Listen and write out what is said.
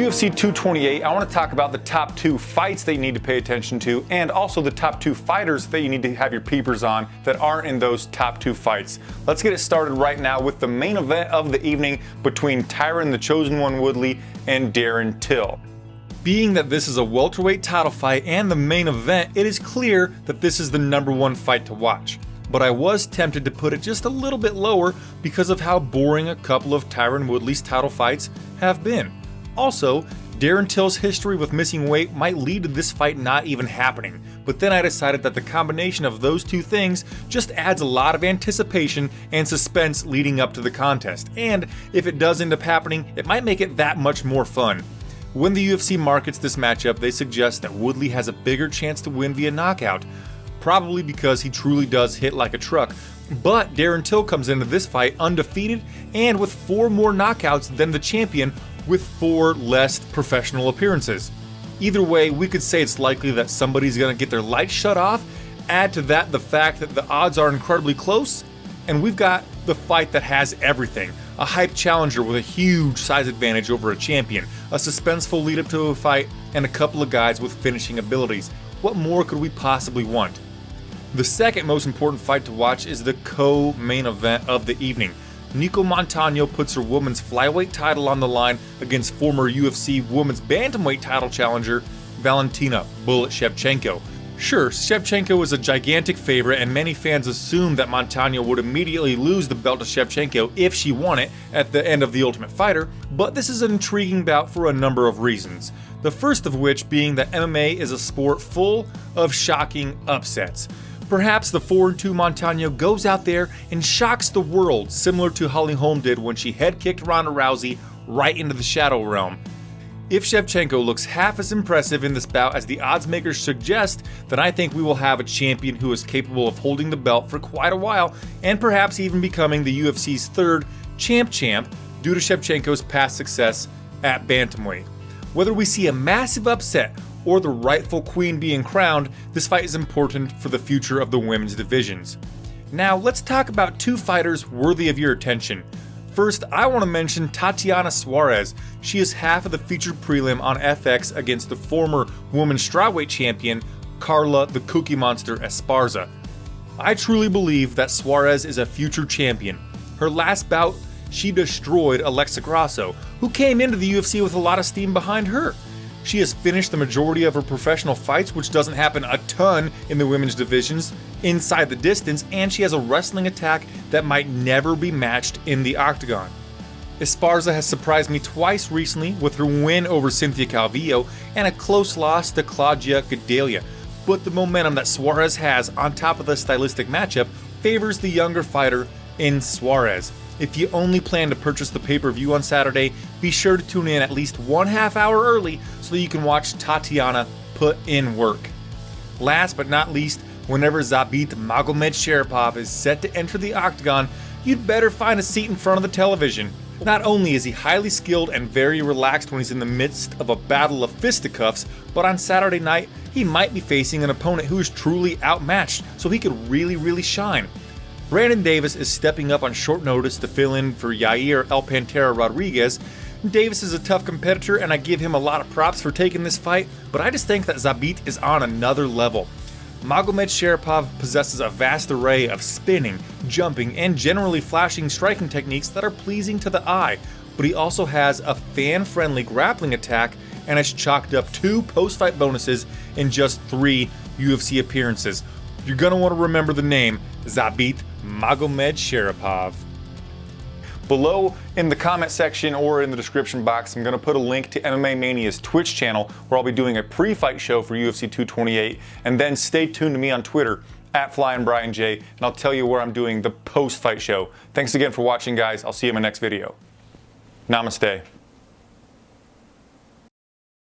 UFC 228, I want to talk about the top 2 fights that you need to pay attention to, and also the top 2 fighters that you need to have your peepers on that aren't in those top 2 fights. Let's get it started right now with the main event of the evening between Tyron the Chosen One Woodley and Darren Till. Being that this is a welterweight title fight and the main event, it is clear that this is the #1 fight to watch. But I was tempted to put it just a little bit lower because of how boring a couple of Tyron Woodley's title fights have been. Also, Darren Till's history with missing weight might lead to this fight not even happening, but then I decided that the combination of those two things just adds a lot of anticipation and suspense leading up to the contest, and if it does end up happening, it might make it that much more fun. When the UFC markets this matchup, they suggest that Woodley has a bigger chance to win via knockout, probably because he truly does hit like a truck. But Darren Till comes into this fight undefeated and with 4 more knockouts than the champion with 4 less professional appearances. Either way, we could say it's likely that somebody's going to get their lights shut off. Add to that the fact that the odds are incredibly close, and we've got the fight that has everything. A hyped challenger with a huge size advantage over a champion, a suspenseful lead up to a fight, and a couple of guys with finishing abilities. What more could we possibly want? The second most important fight to watch is the co-main event of the evening. Nicco Montano puts her women's flyweight title on the line against former UFC women's bantamweight title challenger Valentina "Bullet" Shevchenko. Sure, Shevchenko is a gigantic favorite and many fans assumed that Montano would immediately lose the belt to Shevchenko if she won it at the end of The Ultimate Fighter, but this is an intriguing bout for a number of reasons. The first of which being that MMA is a sport full of shocking upsets. Perhaps the 4-2 Montano goes out there and shocks the world, similar to Holly Holm did when she head-kicked Ronda Rousey right into the Shadow Realm. If Shevchenko looks half as impressive in this bout as the odds makers suggest, then I think we will have a champion who is capable of holding the belt for quite a while, and perhaps even becoming the UFC's 3rd champ due to Shevchenko's past success at bantamweight. Whether we see a massive upset or the rightful queen being crowned, this fight is important for the future of the women's divisions. Now let's talk about 2 fighters worthy of your attention. First, I want to mention Tatiana Suarez. She is half of the featured prelim on FX against the former women's strawweight champion, Carla the Cookie Monster Esparza. I truly believe that Suarez is a future champion. Her last bout, she destroyed Alexa Grasso, who came into the UFC with a lot of steam behind her. She has finished the majority of her professional fights, which doesn't happen a ton in the women's divisions, inside the distance, and she has a wrestling attack that might never be matched in the octagon. Esparza has surprised me twice recently with her win over Cynthia Calvillo and a close loss to Claudia Gadelha, but the momentum that Suarez has on top of the stylistic matchup favors the younger fighter in Suarez. If you only plan to purchase the pay-per-view on Saturday, be sure to tune in at least 1/2 hour early so that you can watch Tatiana put in work. Last but not least, whenever Zabit Magomedsharipov is set to enter the octagon, you'd better find a seat in front of the television. Not only is he highly skilled and very relaxed when he's in the midst of a battle of fisticuffs, but on Saturday night, he might be facing an opponent who is truly outmatched, so he could really shine. Brandon Davis is stepping up on short notice to fill in for Yair El Pantera Rodriguez. Davis is a tough competitor and I give him a lot of props for taking this fight, but I just think that Zabit is on another level. Magomedsharipov possesses a vast array of spinning, jumping, and generally flashing striking techniques that are pleasing to the eye, but he also has a fan-friendly grappling attack and has chalked up 2 post-fight bonuses in just 3 UFC appearances. You're going to want to remember the name Zabit Magomedsharipov. Below in the comment section or in the description box, I'm going to put a link to MMA Mania's Twitch channel where I'll be doing a pre-fight show for UFC 228, and then stay tuned to me on Twitter at FlyingBrianJ, and I'll tell you where I'm doing the post-fight show. Thanks again for watching, guys. I'll see you in my next video. Namaste.